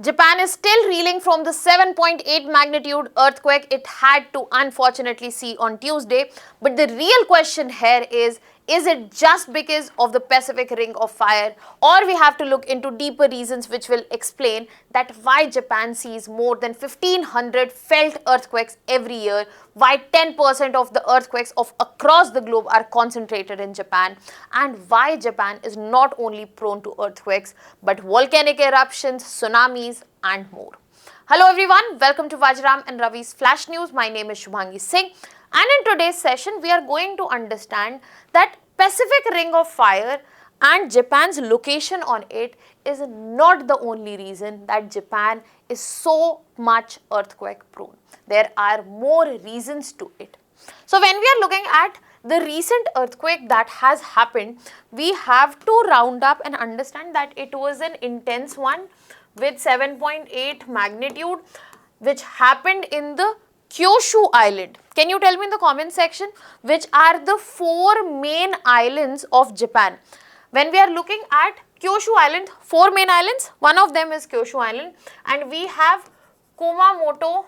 Japan is still reeling from the 7.8 magnitude earthquake it had to unfortunately see on Tuesday. But the real question here is it just because of the Pacific Ring of Fire, or we have to look into deeper reasons which will explain that why Japan sees more than 1500 felt earthquakes every year, why 10% of the earthquakes of across the globe are concentrated in Japan, and why Japan is not only prone to earthquakes but volcanic eruptions, tsunamis and more. Hello everyone, welcome to Vajram and Ravi's Flash News. My name is Shubhangi Singh. And in today's session, we are going to understand that Pacific Ring of Fire and Japan's location on it is not the only reason that Japan is so much earthquake prone. There are more reasons to it. So when we are looking at the recent earthquake that has happened, we have to round up and understand that it was an intense one with 7.8 magnitude which happened in the Kyushu Island. Can you tell me in the comment section which are the four main islands of Japan? When we are looking at Kyushu Island, four main islands, one of them is Kyushu Island, and we have Kumamoto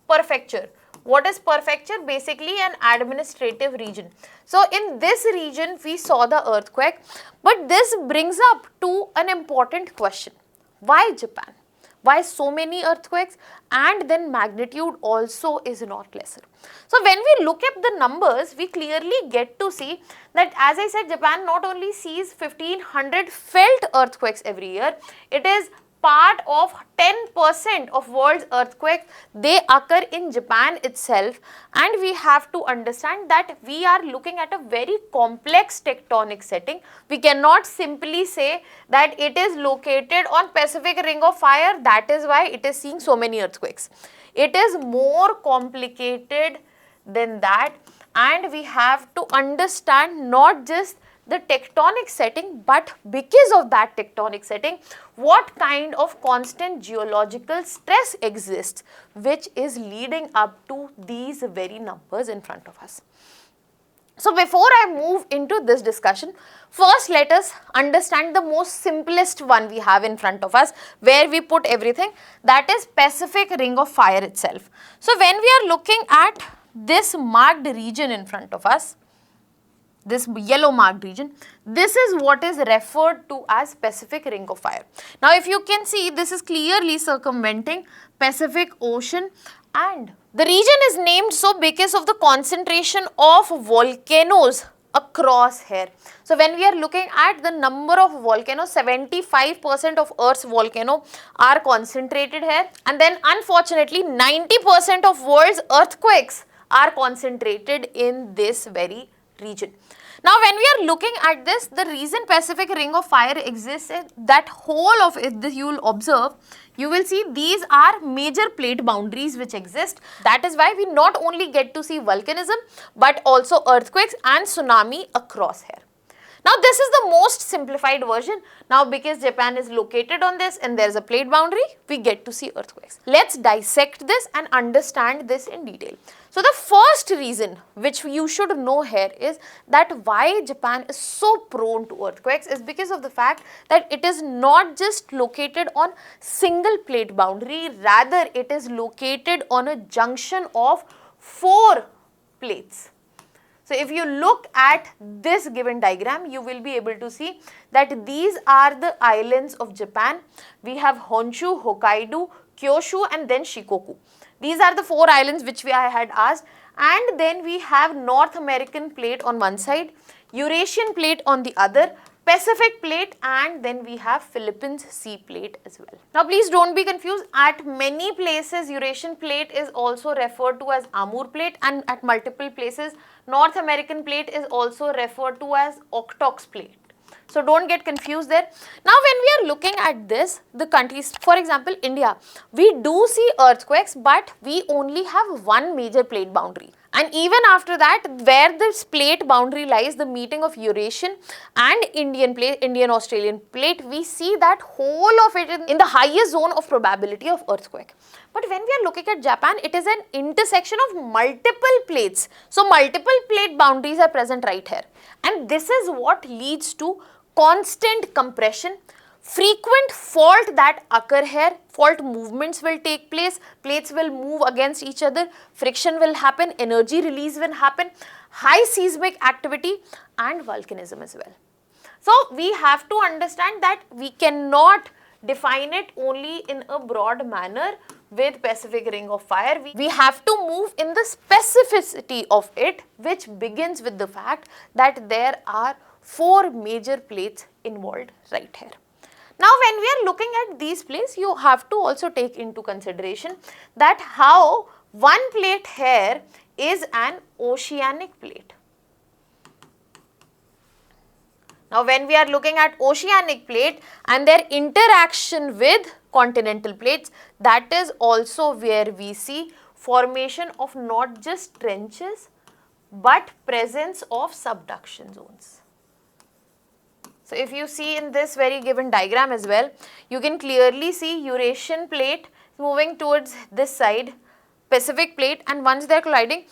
Prefecture. What is prefecture? Basically an administrative region. So in this region we saw the earthquake, but this brings up to an important question. Why Japan? Why so many earthquakes? And then magnitude also is not lesser. So when we look at the numbers, we clearly get to see that, as I said, Japan not only sees 1500 felt earthquakes every year, it is part of 10% of world's earthquakes. They occur in Japan itself, and we have to understand that we are looking at a very complex tectonic setting. We cannot simply say that it is located on Pacific Ring of Fire, that is why it is seeing so many earthquakes. It is more complicated than that, and we have to understand not just the tectonic setting, but because of that tectonic setting, what kind of constant geological stress exists which is leading up to these very numbers in front of us. So before I move into this discussion, first let us understand the most simplest one we have in front of us, where we put everything, that is Pacific Ring of Fire itself. So when we are looking at this marked region in front of us, this yellow marked region, this is what is referred to as Pacific Ring of Fire. Now if you can see, this is clearly circumventing Pacific Ocean, and the region is named so because of the concentration of volcanoes across here. So when we are looking at the number of volcanoes, 75% of Earth's volcanoes are concentrated here, and then unfortunately 90% of world's earthquakes are concentrated in this very region. Now when we are looking at this, the reason Pacific Ring of Fire exists is that whole of it, this you will observe, you will see these are major plate boundaries which exist. That is why we not only get to see volcanism but also earthquakes and tsunami across here. Now this is the most simplified version. Now because Japan is located on this and there is a plate boundary, we get to see earthquakes. Let's dissect this and understand this in detail. So the first reason which you should know here is that why Japan is so prone to earthquakes is because of the fact that it is not just located on single plate boundary, rather it is located on a junction of 4 plates. So if you look at this given diagram, you will be able to see that these are the islands of Japan. We have Honshu, Hokkaido, Kyushu and then Shikoku. These are the 4 islands which I had asked, and then we have North American plate on one side, Eurasian plate on the other, Pacific plate, and then we have Philippines Sea plate as well. Now please don't be confused, at many places Eurasian plate is also referred to as Amur plate, and at multiple places North American plate is also referred to as Okotoks plate. So don't get confused there. Now when we are looking at this, the countries, for example India, we do see earthquakes but we only have one major plate boundary. And even after that, where this plate boundary lies, the meeting of Eurasian and Indian plate, Indian-Australian plate, we see that whole of it in the highest zone of probability of earthquake. But when we are looking at Japan, it is an intersection of multiple plates. So multiple plate boundaries are present right here. And this is what leads to constant compression, frequent fault that occur here, fault movements will take place, plates will move against each other, friction will happen, energy release will happen, high seismic activity and volcanism as well. So we have to understand that we cannot define it only in a broad manner with Pacific Ring of Fire. We have to move in the specificity of it, which begins with the fact that there are 4 major plates involved right here. Now when we are looking at these plates, you have to also take into consideration that how one plate here is an oceanic plate. Now when we are looking at oceanic plate and their interaction with continental plates, that is also where we see formation of not just trenches but presence of subduction zones. So if you see in this very given diagram as well, you can clearly see Eurasian plate moving towards this side, Pacific plate, and once they are colliding,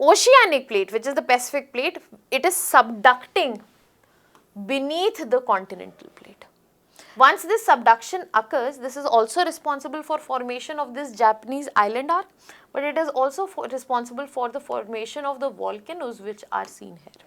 oceanic plate, which is the Pacific plate, it is subducting beneath the continental plate. Once this subduction occurs, this is also responsible for formation of this Japanese island arc, but it is also responsible for the formation of the volcanoes which are seen here.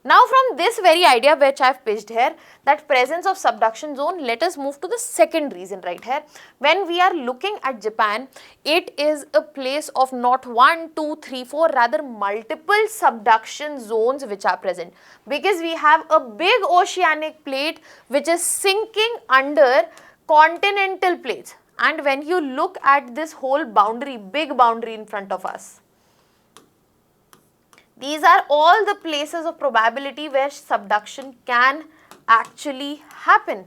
Now from this very idea which I have pitched here, that presence of subduction zone, let us move to the second reason right here. When we are looking at Japan, it is a place of not 1, 2, 3, 4, rather multiple subduction zones which are present, because we have a big oceanic plate which is sinking under continental plates. And when you look at this whole boundary, big boundary in front of us, these are all the places of probability where subduction can actually happen.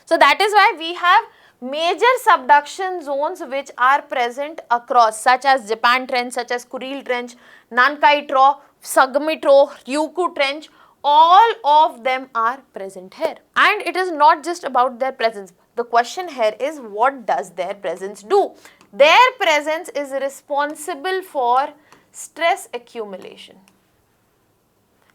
So that is why we have major subduction zones which are present across, such as Japan Trench, such as Kuril Trench, Nankai Trough, Sagami Trough, Ryukyu Trench, all of them are present here. And it is not just about their presence. The question here is, what does their presence do? Their presence is responsible for stress accumulation.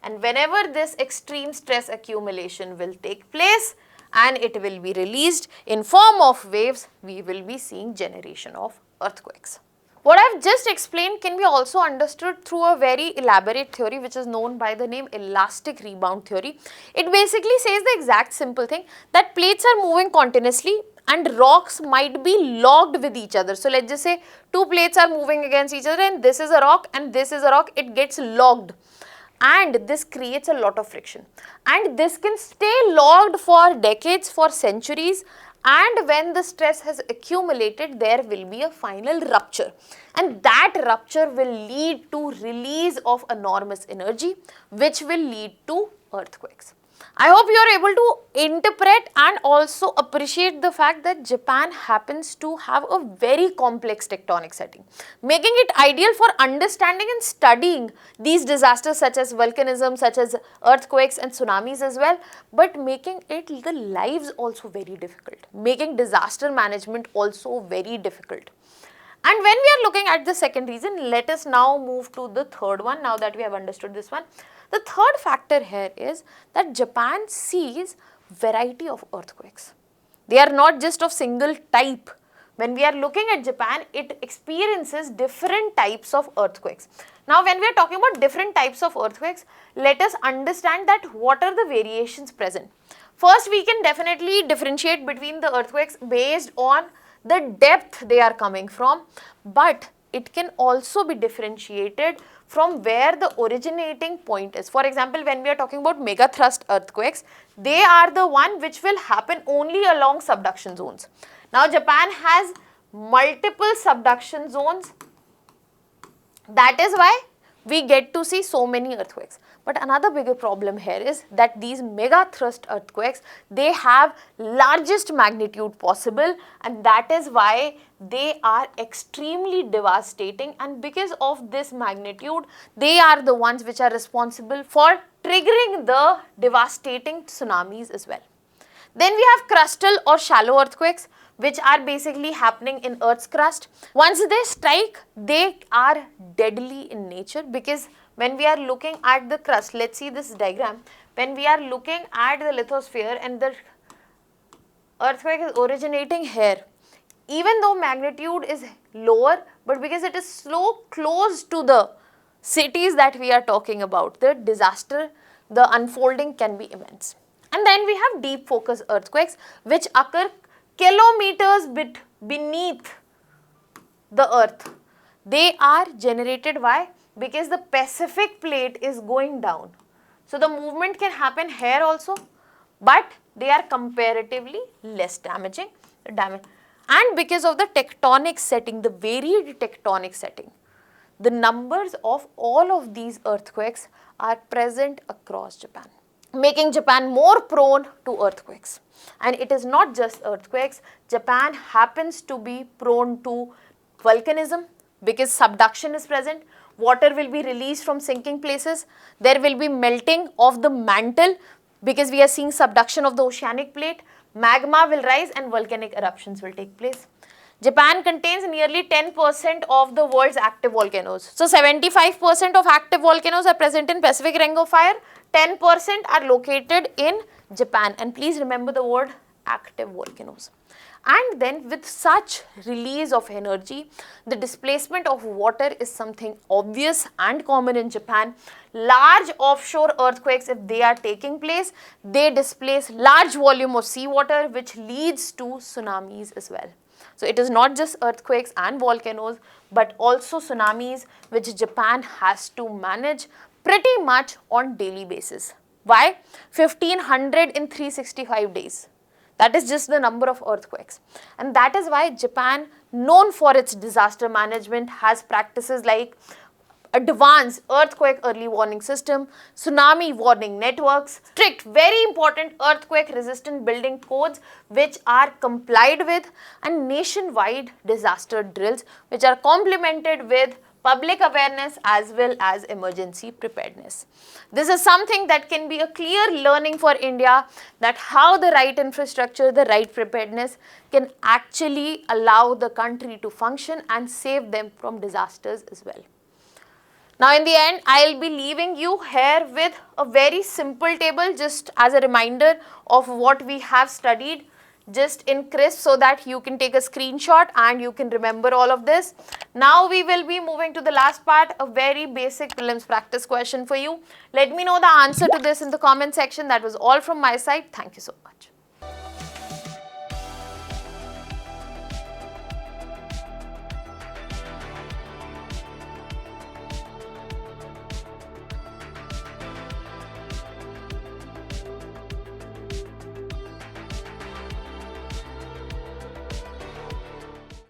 And whenever this extreme stress accumulation will take place and it will be released in form of waves, we will be seeing generation of earthquakes. What I have just explained can be also understood through a very elaborate theory which is known by the name elastic rebound theory. It basically says the exact simple thing that plates are moving continuously and rocks might be locked with each other. So let's just say 2 plates are moving against each other and this is a rock and this is a rock, it gets locked. And this creates a lot of friction, and this can stay locked for decades, for centuries, and when the stress has accumulated, there will be a final rupture, and that rupture will lead to release of enormous energy which will lead to earthquakes. I hope you are able to interpret and also appreciate the fact that Japan happens to have a very complex tectonic setting, making it ideal for understanding and studying these disasters such as volcanism, such as earthquakes and tsunamis as well, but making it the lives also very difficult, making disaster management also very difficult. And when we are looking at the second reason, let us now move to the third one now that we have understood this one. The third factor here is that Japan sees variety of earthquakes. They are not just of single type. When we are looking at Japan, it experiences different types of earthquakes. Now, when we are talking about different types of earthquakes, let us understand that what are the variations present. First, we can definitely differentiate between the earthquakes based on the depth they are coming from, but it can also be differentiated from where the originating point is. For example, when we are talking about megathrust earthquakes, they are the one which will happen only along subduction zones. Now, Japan has multiple subduction zones. That is why we get to see so many earthquakes. But another bigger problem here is that these megathrust earthquakes, they have largest magnitude possible, and that is why they are extremely devastating, and because of this magnitude, they are the ones which are responsible for triggering the devastating tsunamis as well. Then we have crustal or shallow earthquakes, which are basically happening in Earth's crust. Once they strike, they are deadly in nature, because when we are looking at the crust, let's see this diagram, when we are looking at the lithosphere and the earthquake is originating here. Even though magnitude is lower, but because it is so close to the cities that we are talking about, the disaster, the unfolding can be immense. And then we have deep focus earthquakes, which occur kilometers beneath the earth. They are generated why? Because the Pacific plate is going down. So the movement can happen here also, but they are comparatively less damaging. And because of the tectonic setting, the varied tectonic setting, the numbers of all of these earthquakes are present across Japan, making Japan more prone to earthquakes. And it is not just earthquakes. Japan happens to be prone to volcanism because subduction is present. Water will be released from sinking places. There will be melting of the mantle because we are seeing subduction of the oceanic plate. Magma will rise and volcanic eruptions will take place. Japan contains nearly 10% of the world's active volcanoes. So 75% of active volcanoes are present in Pacific Ring of Fire. 10% are located in Japan. And please remember the word active volcanoes. And then with such release of energy, the displacement of water is something obvious and common in Japan. Large offshore earthquakes, if they are taking place, they displace large volume of seawater, which leads to tsunamis as well. So it is not just earthquakes and volcanoes, but also tsunamis, which Japan has to manage pretty much on daily basis. Why? 1500 in 365 days. That is just the number of earthquakes. And that is why Japan, known for its disaster management, has practices like advanced earthquake early warning system, tsunami warning networks, strict, very important earthquake resistant building codes which are complied with, and nationwide disaster drills which are complemented with public awareness as well as emergency preparedness. This is something that can be a clear learning for India, that how the right infrastructure, the right preparedness can actually allow the country to function and save them from disasters as well. Now in the end, I'll be leaving you here with a very simple table just as a reminder of what we have studied, just in crisp, so that you can take a screenshot and you can remember all of this. Now we will be moving to the last part, a very basic prelims practice question for you. Let me know the answer to this in the comment section. That was all from my side. Thank you so much.